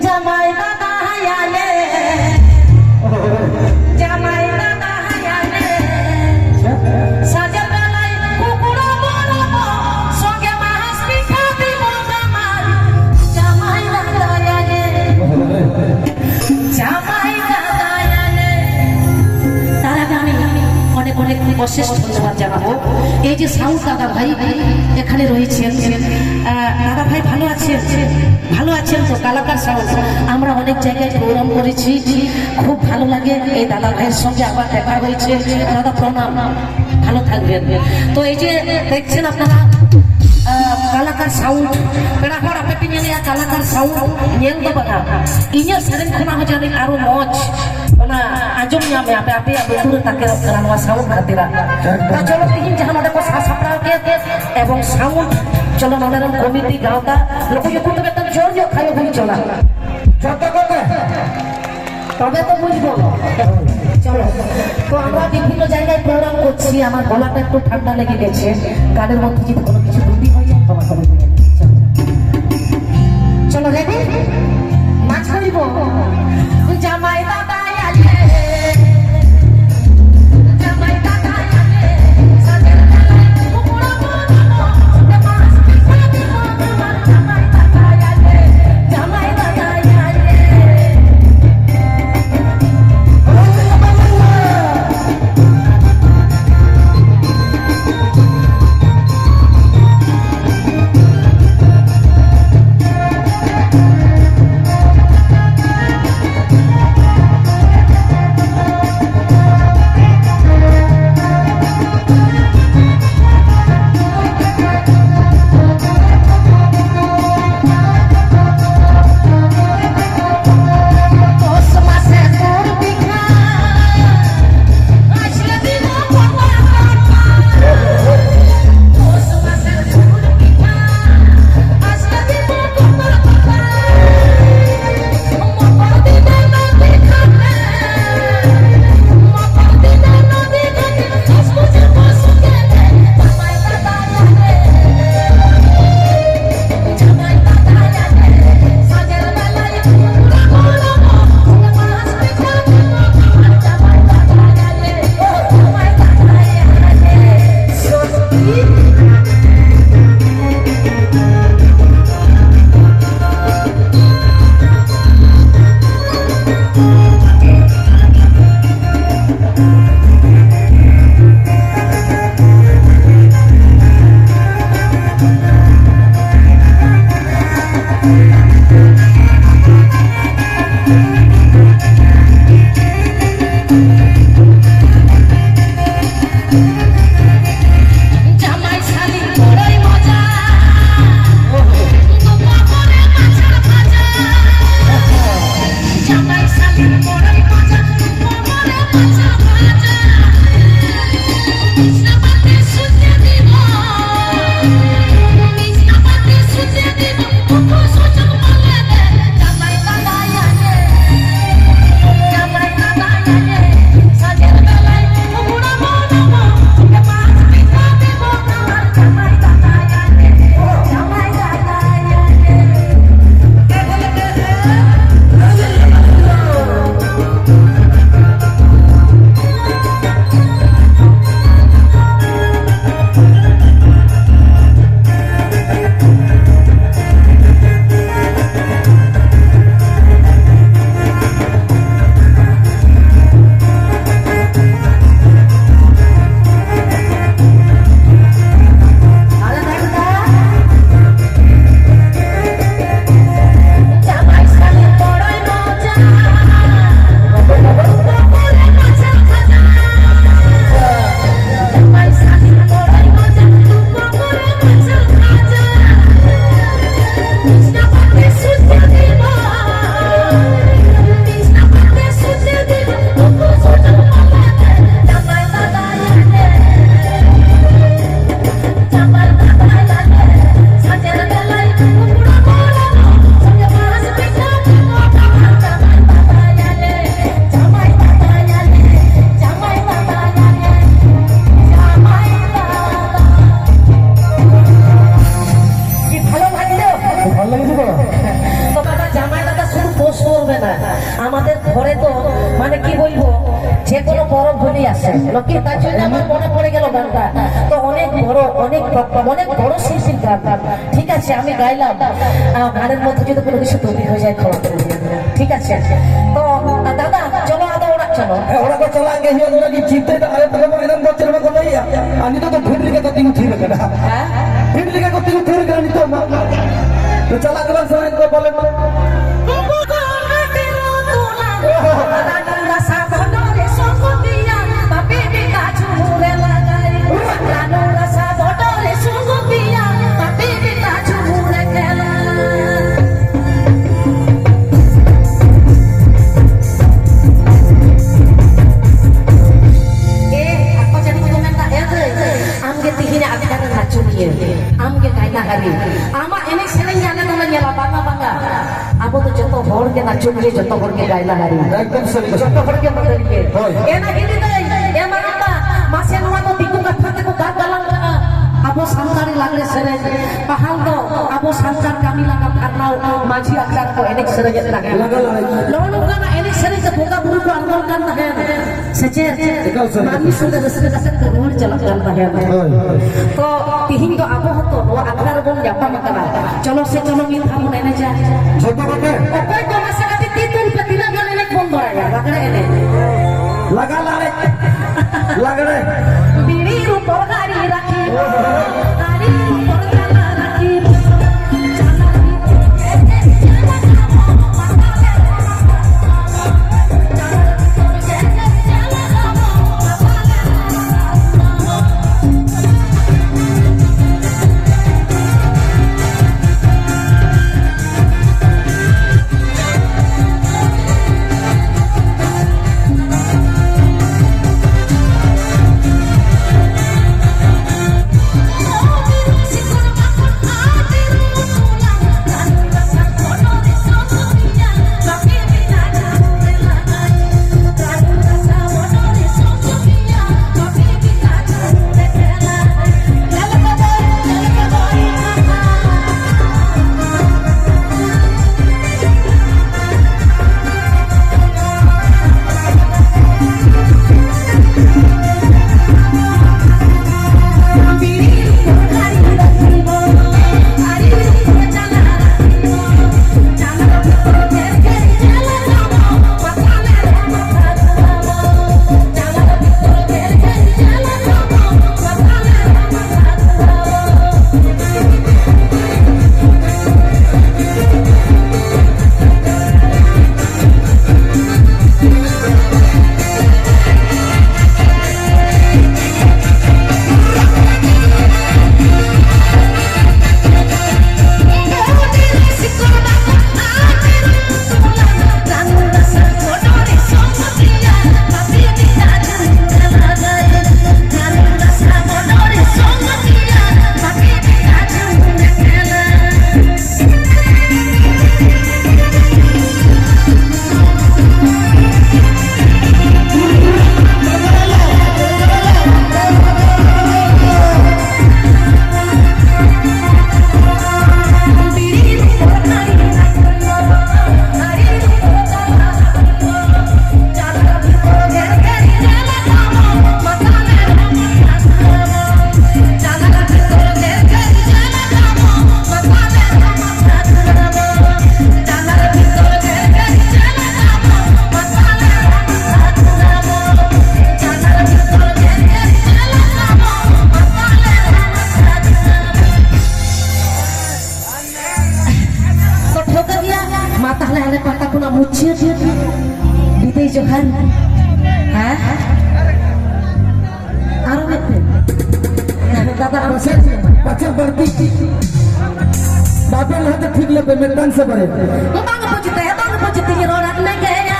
জামাই দাদা হায়ালে জামাই দাদা হায়ালে সাজা বেলায় কুকুর বলবো সঙ্গে মাছ পিঠা দিব জামাই জামাই দাদা হায়ালে জামাই দাদা হায়ালে। তার আগে আমি অনেক অনেক অশেষ ধন্যবাদ জানাবো এই যে সাউন্ড দাদা ভাই এখানে রয়েছেন। দাদা ভাই ভালো আছেন? ভালো আছেন তো? কালাকার সাউন্ড আমরা অনেক জায়গায় প্রোগ্রাম করেছি, খুব ভালো লাগে। এই দাদা ভাইয়ের সঙ্গে আবার দেখা হয়েছে। দাদা প্রণাম, ভালো থাকবেন। তো এই যে দেখছেন আপনারা কালাকার সাউন্ড পেড়া হড় আপনি নিয়ে Kalakar sound ñel do bana inya sering khona ho jani aro moj ona ajom nyame ape ape betul take kana noa saund khatira ta cholo tihin jahan ode ko sasaprao ke ebong saund cholo noneram komiti gaota loko yukun to beton jor jor khayo bhi chola joto kote তবে তো বুঝবো। চলো, তো আমরা বিভিন্ন জায়গায় programme করছি, আমার গলাটা একটু ঠান্ডা লেগে গেছে, গানের মধ্যে যদি কোনো কিছু ত্রুটি হয়ে যায় ক্ষমা করে দেবেন। চলো রেডি, নাচ করিব। জামাই দাদা আলে জামাই দাদা আলে সাজের বেলায় কুকুর বলবো সঙ্গে মাছ পিঠা দিব জামাই দাদা আলে জামাই দাদা আলে। আমাদের ঘরে তো মানে কি বলবো যে কোনো বড় ভুলি আসে লোকে তার জন্য আমার মনে পড়ে গেল গানটা তো অনেক বড় শিল্পীর গান ঠিক আছে আমি গাইলাম গানের মধ্যে যদি কোনো কিছু তৈরি হয়ে যায় খবর ঠিক আছে তো দাদা চলো আদা ওরা চলো ওরা को चला के ही उन्होंने की जीते तो अरे तो मैं एकदम बच्चे में को नहीं है अन्य तो फिर लिखा तो तीन ठीक है हां फिर लिखा को तीन फिर करनी तो चला के बस इनको बोले नाचुंगे जतो हर के गायला हारी एकदम सही जतो हर के बदलिए एना हिंदी दे ए मानता मासे नुआ तो दिकु का फते को गात गालां आबो संसारी लागले सरे पहाल दो आबो संसार कामी लागा करना माझी आचार को एनेक सरे लागे लोनो गाना एनेक सरे से बोगा बुरु को अंदर करना है सचे मानी सुंदर रसरे रसरे को रोड चला करता है तो तिहिं तो आबो तो नो आकार बोल जापा मकरा चलो से चलो मिल हम नेने जा छोटा बटे ओपे तो मासे का तीन पतिना गाने ने कौन बड़ा रगड़े ने लगा लारे लगड़े बीड़ी ऊपर गाड़ी रखी गाड़ी ऊपर गाना रखी पचा बढ़ती बापे लहते ठीक ले पे में से बड़े बांग पहुंचते ये रोड ले गया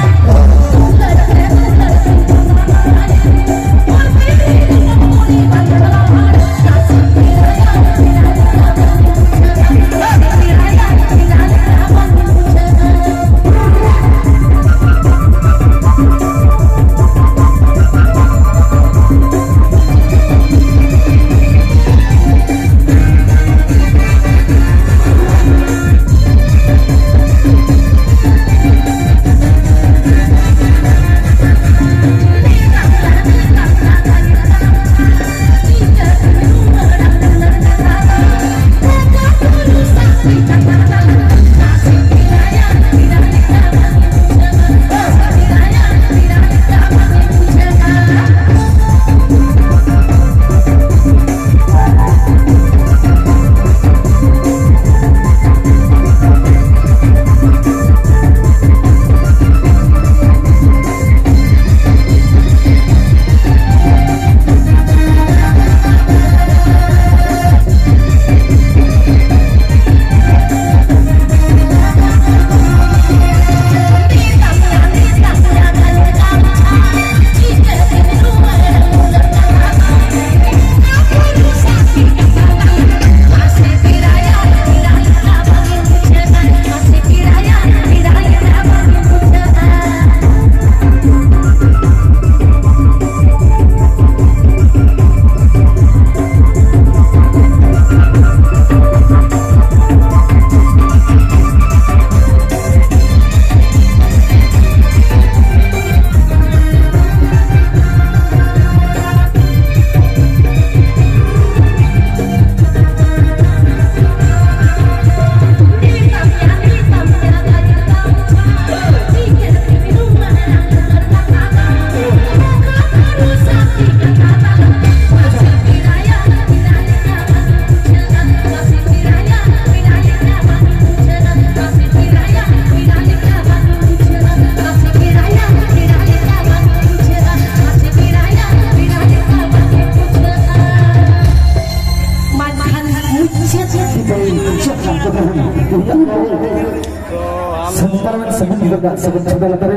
parliament seven juga seven sudah latar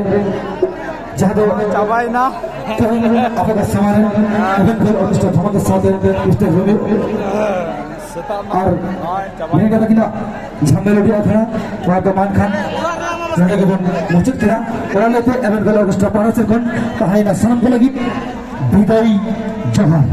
jahado cabai na apa ke samane event kal অনুষ্ঠান আমাদের সাথে স্টেজ হবে আর ini kata kita ঝামেলা আখড়া ওয়াকা মান খান যারা কেবল মসজিদ করা ওরালে তো event kal অনুষ্ঠান পারাছে কোন তাহাই না সালাম কো লাগি বিদায় জোহার